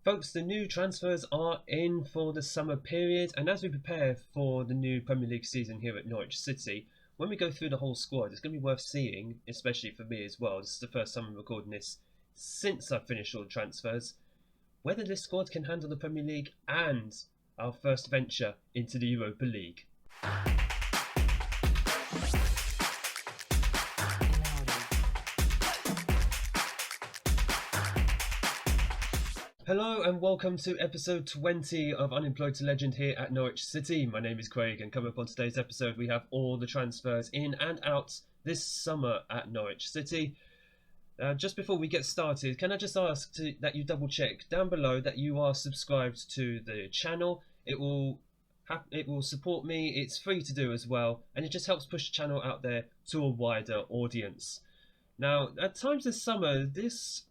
Folks, the new transfers are in for the summer period, and as we prepare for the new Premier League season here at Norwich City, when we go through the whole squad, it's going to be worth seeing, especially for me as well. This is the first time I'm recording this since I've finished all the transfers, whether this squad can handle the Premier League and our first venture into the Europa League. Hello and welcome to episode 20 of Unemployed to Legend here at Norwich City. My name is Craig, and coming up on today's episode we have all the transfers in and out this summer at Norwich City. Just before we get started, can I just ask that you double check down below that you are subscribed to the channel. It will support me, it's free to do as well, and it just helps push the channel out there to a wider audience. Now, at times this summer, this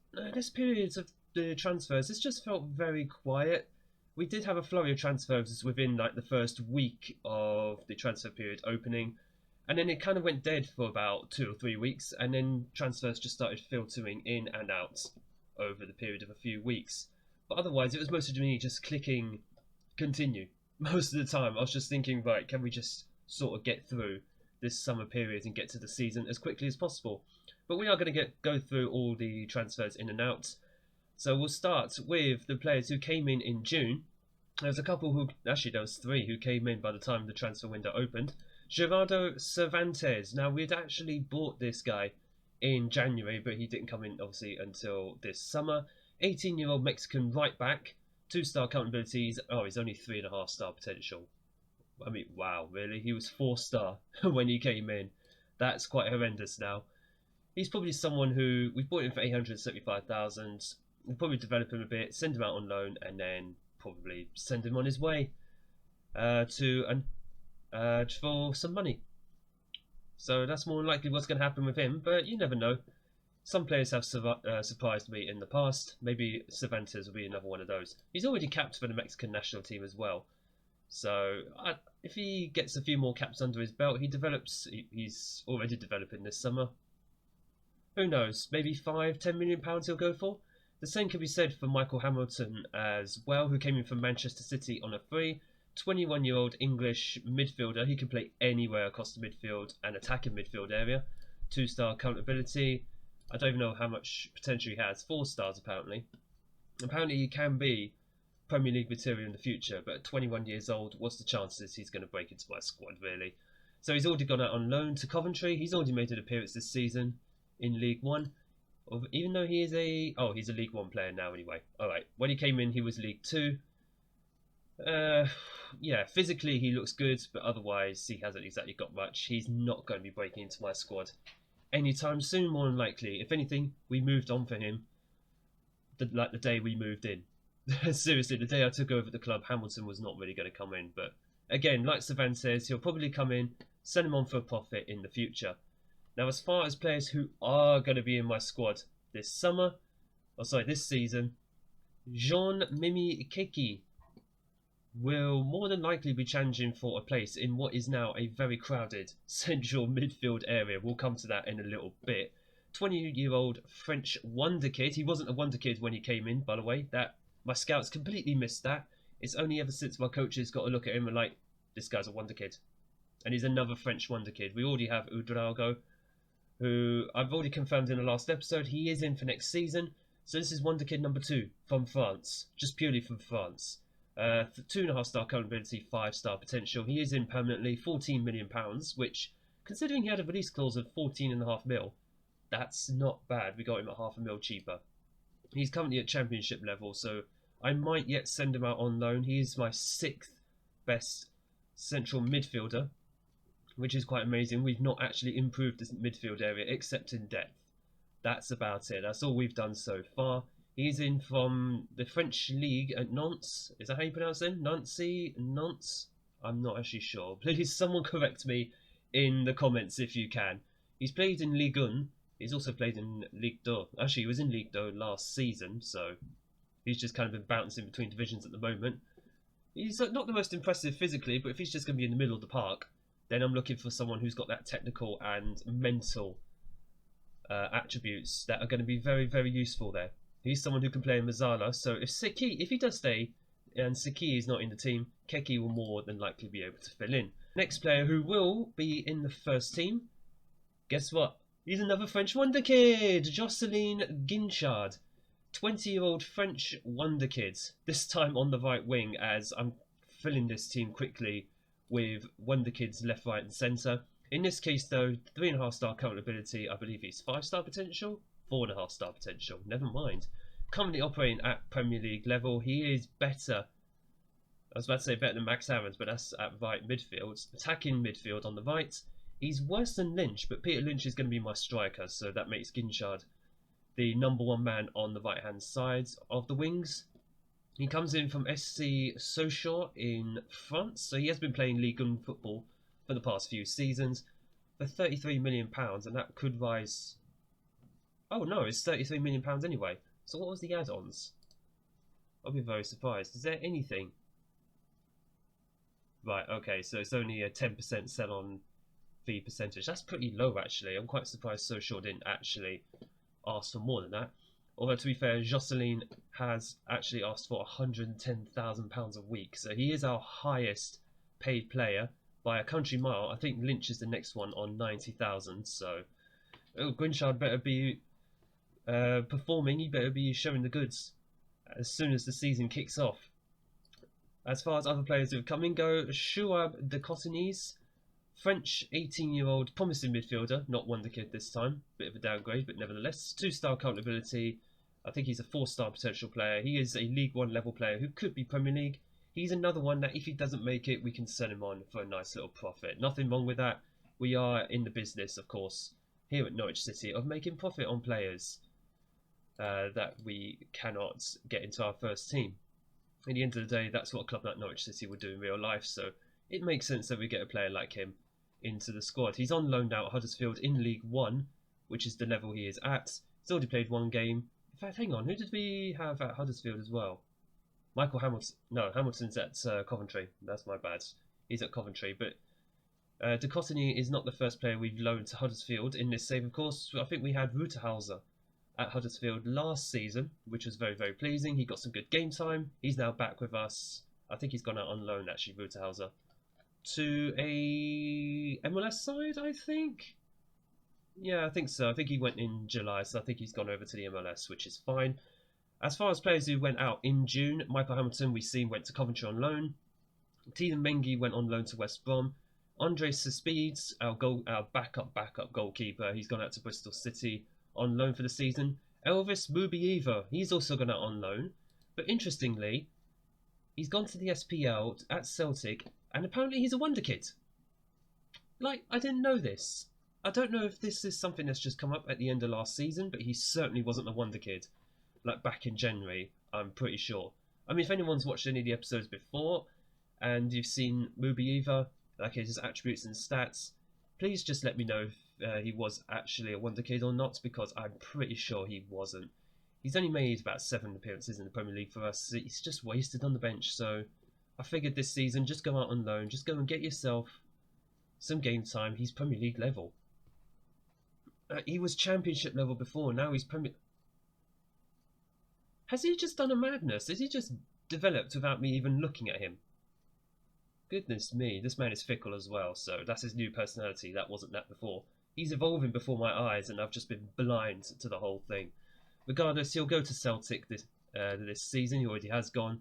period of the transfers, this just felt very quiet. We did have a flurry of transfers within the first week of the transfer period opening, and then it kind of went dead for about 2 or 3 weeks, and then transfers just started filtering in and out over the period of a few weeks. But otherwise, it was mostly me just clicking continue. Most of the time, I was just thinking, right, can we just sort of get through this summer period and get to the season as quickly as possible? But we are going to go through all the transfers in and out. So we'll start with the players who came in June. There's a couple there was 3 who came in by the time the transfer window opened. Gerardo Cervantes. Now, we'd actually bought this guy in January, but he didn't come in, obviously, until this summer. 18-year-old Mexican right back, 2-star current abilities. Oh, he's only 3.5-star potential. I mean, wow, really? He was 4-star when he came in. That's quite horrendous now. He's probably someone who we bought him for 875,000. We'll probably develop him a bit, send him out on loan, and then probably send him on his way for some money. So that's more than likely what's going to happen with him, but you never know. Some players have surprised me in the past. Maybe Cervantes will be another one of those. He's already capped for the Mexican national team as well. So if he gets a few more caps under his belt, he's already developing this summer. Who knows, maybe £5-10 million he'll go for? The same can be said for Michael Hamilton as well, who came in from Manchester City on a free. 21-year-old English midfielder. He can play anywhere across the midfield and attacking midfield area. 2-star current ability. I don't even know how much potential he has. 4 stars apparently. Apparently he can be Premier League material in the future, but at 21 years old, what's the chances he's going to break into my squad, really? So he's already gone out on loan to Coventry. He's already made an appearance this season in League One. Even though he's a League One player now anyway. Alright, when he came in he was League 2. Yeah, physically he looks good, but otherwise he hasn't exactly got much. He's not going to be breaking into my squad anytime soon, more than likely. If anything, we moved on for him the day we moved in. Seriously, the day I took over the club, Hamilton was not really going to come in. But again, like Cervantes, he'll probably come in, send him on for a profit in the future. Now, as far as players who are going to be in my squad this season, Jean-Mimi Keki will more than likely be challenging for a place in what is now a very crowded central midfield area. We'll come to that in a little bit. 20-year-old French wonder kid. He wasn't a wonder kid when he came in, by the way. My scouts completely missed that. It's only ever since my coaches got a look at him and like, this guy's a wonder kid. And he's another French wonder kid. We already have Udrago, who I've already confirmed in the last episode. He is in for next season. So this is wonder kid number 2 from France. Just purely from France. 2.5-star current ability, 5-star potential. He is in permanently, £14 million, which, considering he had a release clause of 14.5 mil, that's not bad. We got him at £500,000 cheaper. He's currently at championship level, so I might yet send him out on loan. He is my 6th best central midfielder, which is quite amazing. We've not actually improved this midfield area except in depth. That's about it. That's all we've done so far. He's in from the French League at Nantes. Is that how you pronounce him? Nantes? I'm not actually sure. Please, someone correct me in the comments if you can. He's played in Ligue 1. He's also played in Ligue 2. Actually, he was in Ligue 2 last season, so he's just kind of been bouncing between divisions at the moment. He's not the most impressive physically, but if he's just going to be in the middle of the park, then I'm looking for someone who's got that technical and mental attributes that are going to be very, very useful there. He's someone who can play in Mazzala, so if he does stay and Saki is not in the team, Keki will more than likely be able to fill in. Next player who will be in the first team, guess what? He's another French wonder kid, Jocelyn Guinchard. 20-year-old French wonder kid, this time on the right wing, as I'm filling this team quickly with wonder kids left, right and centre. In this case though, 3.5 star current ability, I believe he's 5-star potential? 4.5 star potential, never mind. Currently operating at Premier League level, he is better. I was about to say better than Max Aarons, but that's at right midfield. Attacking midfield on the right. He's worse than Lynch, but Peter Lynch is going to be my striker, so that makes Guinchard the #1 man on the right hand side of the wings. He comes in from SC Sochaux in France, so he has been playing Ligue 1 football for the past few seasons for £33 million, and that could rise. Oh no, it's £33 million anyway. So what was the add-ons? I'll be very surprised. Is there anything? Right, okay, so it's only a 10% sell-on fee percentage. That's pretty low, actually. I'm quite surprised Sochaux didn't actually ask for more than that. Although, to be fair, Jocelyn has actually asked for £110,000 a week, so he is our highest paid player by a country mile. I think Lynch is the next one on 90,000. So Guinchard better be performing. He better be showing the goods as soon as the season kicks off. As far as other players who have come in go, Chouab de Cotonese, French 18-year-old promising midfielder, not wonder kid this time, bit of a downgrade, but nevertheless, 2-star current ability. I think he's a 4-star potential player. He is a League 1 level player who could be Premier League. He's another one that if he doesn't make it, we can sell him on for a nice little profit. Nothing wrong with that. We are in the business, of course, here at Norwich City, of making profit on players that we cannot get into our first team. At the end of the day, that's what a club like Norwich City would do in real life, so it makes sense that we get a player like him into the squad. He's on loan now at Huddersfield in League 1, which is the level he is at. He's already played one game. In fact, hang on, who did we have at Huddersfield as well? Michael Hamilton. No, Hamilton's at Coventry. That's my bad. He's at Coventry, but De Cotigny is not the first player we've loaned to Huddersfield in this save, of course. I think we had Rutehauser at Huddersfield last season, which was very, very pleasing. He got some good game time. He's now back with us. I think he's gone out on loan, actually, Rutehauser, to a MLS side, I think. Yeah, I think so. I think he went in July, so I think he's gone over to the MLS, which is fine. As far as players who went out in June, Michael Hamilton, we've seen, went to Coventry on loan. Teden Mengi went on loan to West Brom. Andre Suspieds, our backup goalkeeper, he's gone out to Bristol City on loan for the season. Elvis Mubieva, he's also gone out on loan. But interestingly, he's gone to the SPL at Celtic, and apparently he's a wonder kid. Like, I didn't know this. I don't know if this is something that's just come up at the end of last season, but he certainly wasn't a wonder kid. Like, back in January, I'm pretty sure. I mean, if anyone's watched any of the episodes before, and you've seen Mubieva, like his attributes and stats, please just let me know if he was actually a wonder kid or not, because I'm pretty sure he wasn't. He's only made about 7 appearances in the Premier League for us. He's just wasted on the bench, so I figured this season, just go out on loan, just go and get yourself some game time. He's Premier League level. He was Championship level before, now he's Premier... Has he just done a madness? Has he just developed without me even looking at him? Goodness me, this man is fickle as well, so that's his new personality. That wasn't that before. He's evolving before my eyes, and I've just been blind to the whole thing. Regardless, he'll go to Celtic this season. He already has gone.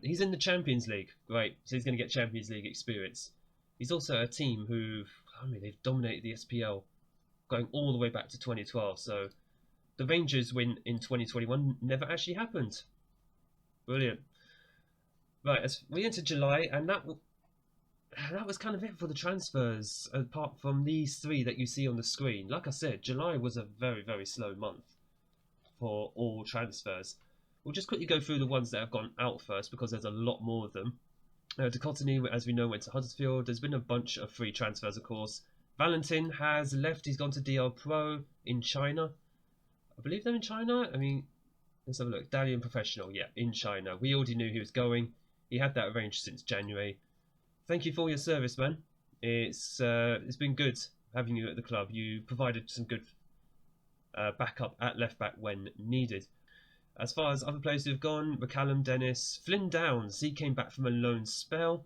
He's in the Champions League. Great, so he's going to get Champions League experience. He's also a team who, I mean, they've dominated the SPL, going all the way back to 2012, so the Rangers win in 2021 never actually happened. Brilliant. Right, as we entered July, and that was kind of it for the transfers, apart from these 3 that you see on the screen. Like I said, July was a very, very slow month for all transfers. We'll just quickly go through the ones that have gone out first, because there's a lot more of them. De Cotigny, as we know, went to Huddersfield. There's been a bunch of free transfers, of course. Valentin has left. He's gone to DL Pro in China. I believe they're in China. I mean, let's have a look. Dalian Professional, yeah, in China. We already knew he was going. He had that arranged since January. Thank you for your service, man. It's been good having you at the club. You provided some good backup at left back when needed. As far as other players who've gone, McCallum Dennis, Flynn Downs, he came back from a loan spell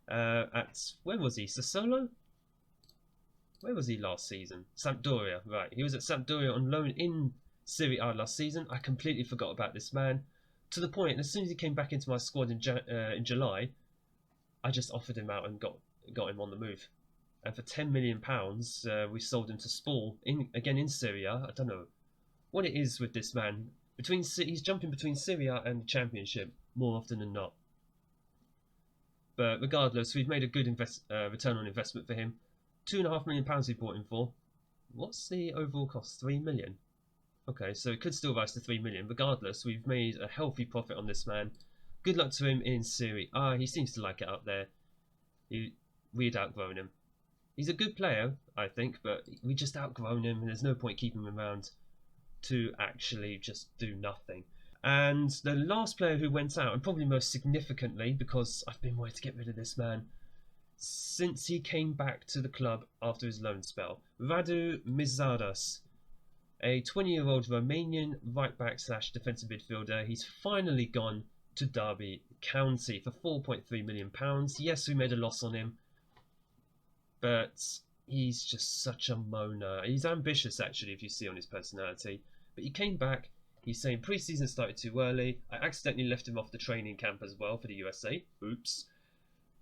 at, where was he, Sassuolo? Where was he last season? Sampdoria, right. He was at Sampdoria on loan in Serie A last season. I completely forgot about this man. To the point, as soon as he came back into my squad in July, I just offered him out and got him on the move. And for £10 million, we sold him to Spal, again in Serie A. I don't know what it is with this man. He's jumping between Serie A and the Championship more often than not. But regardless, we've made a good return on investment for him. £2.5 million we bought him for. What's the overall cost? 3 million. Okay, so it could still rise to 3 million. Regardless, we've made a healthy profit on this man. Good luck to him in Serie A. He seems to like it up there. We'd outgrown him. He's a good player, I think, but we just outgrown him, and there's no point keeping him around to actually just do nothing. And the last player who went out, and probably most significantly, because I've been wanting to get rid of this man since he came back to the club after his loan spell, Radu Mizaras, a 20-year-old Romanian right-back / defensive midfielder. He's finally gone to Derby County for £4.3 million. Yes, we made a loss on him, but he's just such a moaner. He's ambitious, actually, if you see on his personality. But he came back. He's saying pre-season started too early. I accidentally left him off the training camp as well for the USA. Oops.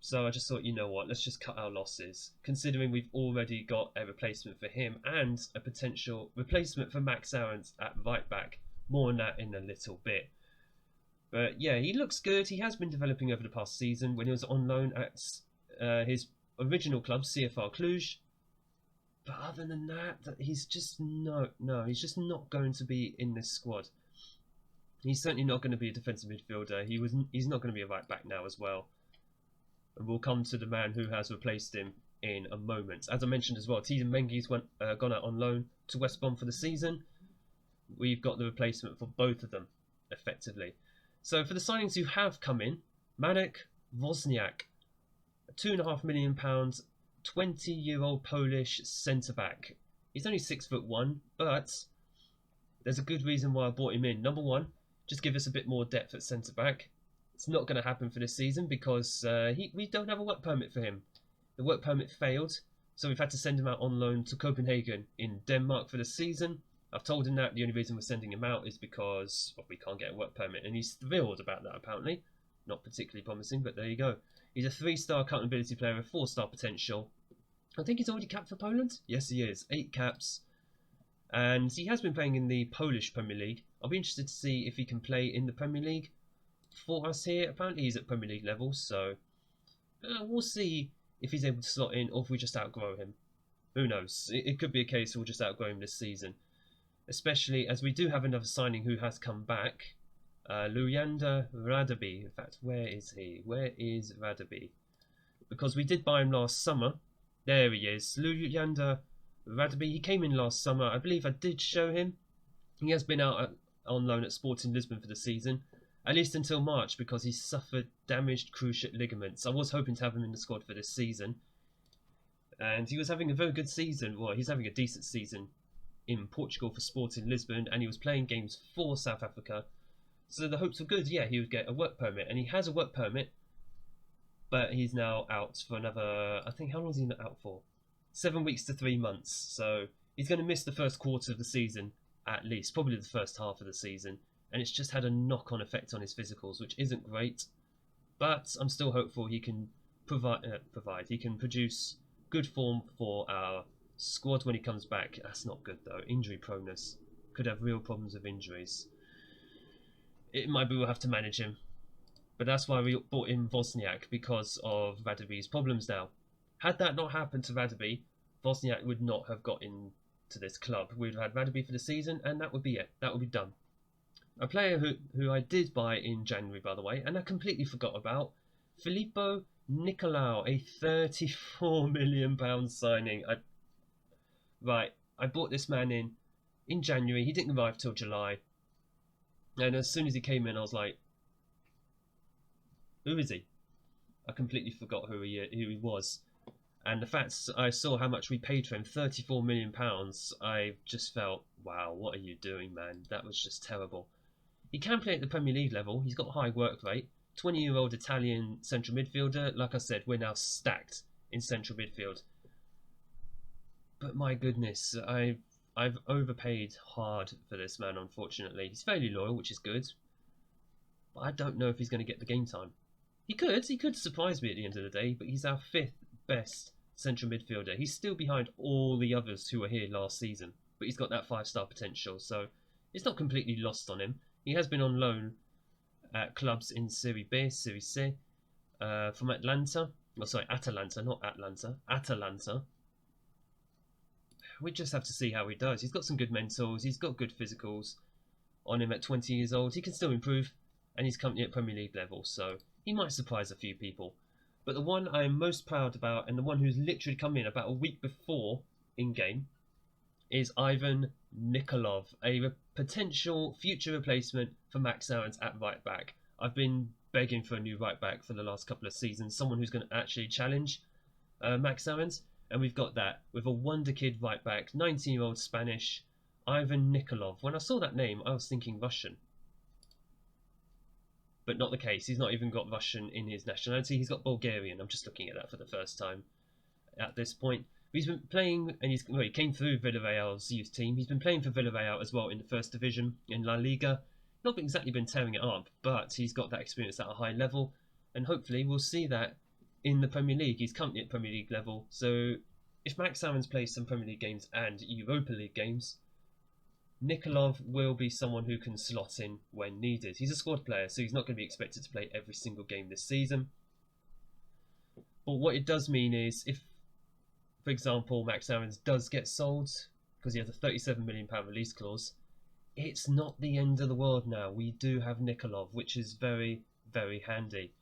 So I just thought, you know what, let's just cut our losses, considering we've already got a replacement for him and a potential replacement for Max Aarons at right back. More on that in a little bit. But yeah, he looks good. He has been developing over the past season when he was on loan at his original club, CFR Cluj. But other than that, he's just he's just not going to be in this squad. He's certainly not going to be a defensive midfielder. He's not going to be a right back now as well. And we'll come to the man who has replaced him in a moment. As I mentioned as well, Tiedemann Mengi's gone out on loan to West Brom for the season. We've got the replacement for both of them, effectively. So for the signings who have come in, Marek Wozniak, £2.5 million, 20-year-old Polish centre-back. He's only 6'1", but there's a good reason why I brought him in. Number one, just give us a bit more depth at centre-back. It's not going to happen for this season because we don't have a work permit for him. The work permit failed, so we've had to send him out on loan to Copenhagen in Denmark for the season. I've told him that the only reason we're sending him out is because we can't get a work permit, and he's thrilled about that apparently. Not particularly promising, but there you go. He's a 3-star accountability player with 4-star potential. I think he's already capped for Poland. Yes, he is. 8 caps. And he has been playing in the Polish Premier League. I'll be interested to see if he can play in the Premier League for us here. Apparently he's at Premier League level, so we'll see if he's able to slot in or if we just outgrow him. Who knows? It could be a case we'll just outgrow him this season. Especially as we do have another signing who has come back. Luyanda Radaby. In fact, where is he? Where is Radaby? Because we did buy him last summer. There he is. Luyanda Radaby. He came in last summer. I believe I did show him. He has been out on loan at Sporting Lisbon for the season. At least until March, because he suffered damaged cruciate ligaments. I was hoping to have him in the squad for this season. And he was having a very good season. Well, he's having a decent season in Portugal for Sporting Lisbon. And he was playing games for South Africa. So the hopes were good. Yeah, he would get a work permit. And he has a work permit. But he's now out for another... I think, how long is he out for? 7 weeks to 3 months. So he's going to miss the first quarter of the season, at least. Probably the first half of the season. And it's just had a knock-on effect on his physicals, which isn't great. But I'm still hopeful he can he can produce good form for our squad when he comes back. That's not good, though. Injury proneness. Could have real problems with injuries. It might be we'll have to manage him. But that's why we brought in Wozniak, because of Radaby's problems now. Had that not happened to Radaby, Wozniak would not have got into this club. We'd have had Radaby for the season, and that would be it. That would be done. A player who I did buy in January, by the way, and I completely forgot about, Filippo Nicolau, a £34 million signing. I bought this man in January. He didn't arrive till July. And as soon as he came in, I was like, who is he? I completely forgot who he was. And the fact I saw how much we paid for him, £34 million, I just felt, wow, what are you doing, man? That was just terrible. He can play at the Premier League level. He's got a high work rate. 20-year-old Italian central midfielder. Like I said, we're now stacked in central midfield. But my goodness, I've overpaid hard for this man, unfortunately. He's fairly loyal, which is good. But I don't know if he's going to get the game time. He could surprise me at the end of the day, but he's our 5th best central midfielder. He's still behind all the others who were here last season, but he's got that 5-star potential, so it's not completely lost on him. He has been on loan at clubs in Serie B, Serie C, from Atalanta. Oh, sorry, Atalanta, not Atlanta. Atalanta. We just have to see how he does. He's got some good mentals. He's got good physicals on him at 20 years old. He can still improve, and he's currently at Premier League level, so he might surprise a few people. But the one I am most proud about, and the one who's literally come in about a week before in-game, is Ivan Nikolov, a potential future replacement for Max Aarons at right back. I've been begging for a new right back for the last couple of seasons, someone who's going to actually challenge Max Aarons, and we've got that with a wonder kid right back, 19-year-old Spanish, Ivan Nikolov. When I saw that name, I was thinking Russian. But not the case. He's not even got Russian in his nationality. He's got Bulgarian. I'm just looking at that for the first time at this point. He's been playing, and he came through Villarreal's youth team. He's been playing for Villarreal as well in the first division in La Liga. Not exactly been tearing it up, but he's got that experience at a high level, and hopefully we'll see that in the Premier League. He's currently at Premier League level, so if Max Aarons plays some Premier League games and Europa League games, Nikolov will be someone who can slot in when needed. He's a squad player, so he's not going to be expected to play every single game this season. But what it does mean is if, for example, Max Aarons does get sold, because he has a £37 million release clause, it's not the end of the world now. We do have Nikolov, which is very, very handy.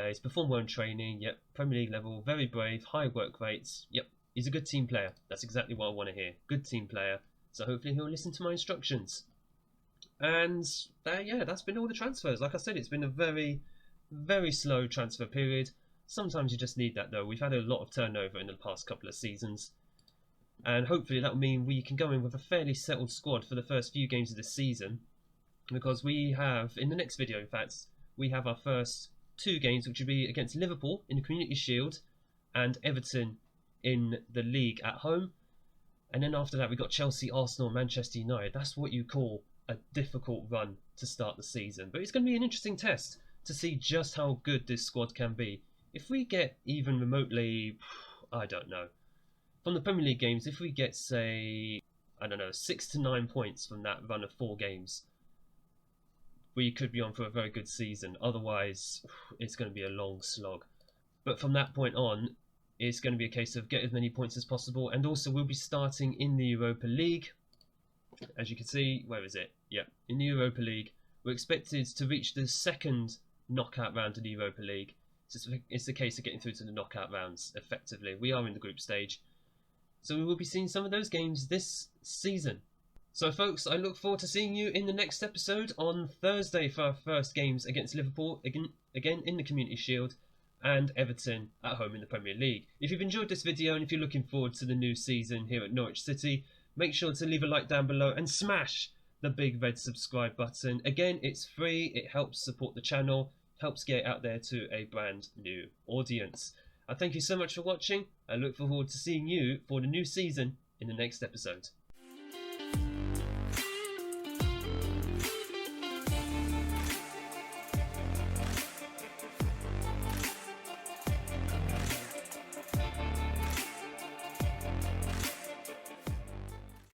He's performed well in training, yep, Premier League level, very brave, high work rates, yep, he's a good team player. That's exactly what I want to hear. Good team player. So hopefully he'll listen to my instructions. And yeah, that's been all the transfers. Like I said, it's been a very, very slow transfer period. Sometimes you just need that though. We've had a lot of turnover in the past couple of seasons. And hopefully that will mean we can go in with a fairly settled squad for the first few games of the season. Because we have, in the next video in fact, we have our first 2 games, which will be against Liverpool in the Community Shield and Everton in the league at home. And then after that, we've got Chelsea, Arsenal, Manchester United. That's what you call a difficult run to start the season. But it's going to be an interesting test to see just how good this squad can be. If we get even remotely, I don't know, from the Premier League games, if we get, say, I don't know, 6 to 9 points from that run of 4 games, we could be on for a very good season. Otherwise, it's going to be a long slog. But from that point on, it's going to be a case of get as many points as possible, and also we'll be starting in the Europa League. As you can see, where is it? Yeah, in the Europa League. We're expected to reach the 2nd knockout round of the Europa League. So it's a case of getting through to the knockout rounds effectively. We are in the group stage. So we will be seeing some of those games this season. So folks, I look forward to seeing you in the next episode on Thursday for our first games against Liverpool, again in the Community Shield, and Everton at home in the Premier League. If you've enjoyed this video and if you're looking forward to the new season here at Norwich City, make sure to leave a like down below and smash the big red subscribe button. Again, it's free, it helps support the channel, helps get it out there to a brand new audience. I thank you so much for watching. I look forward to seeing you for the new season in the next episode.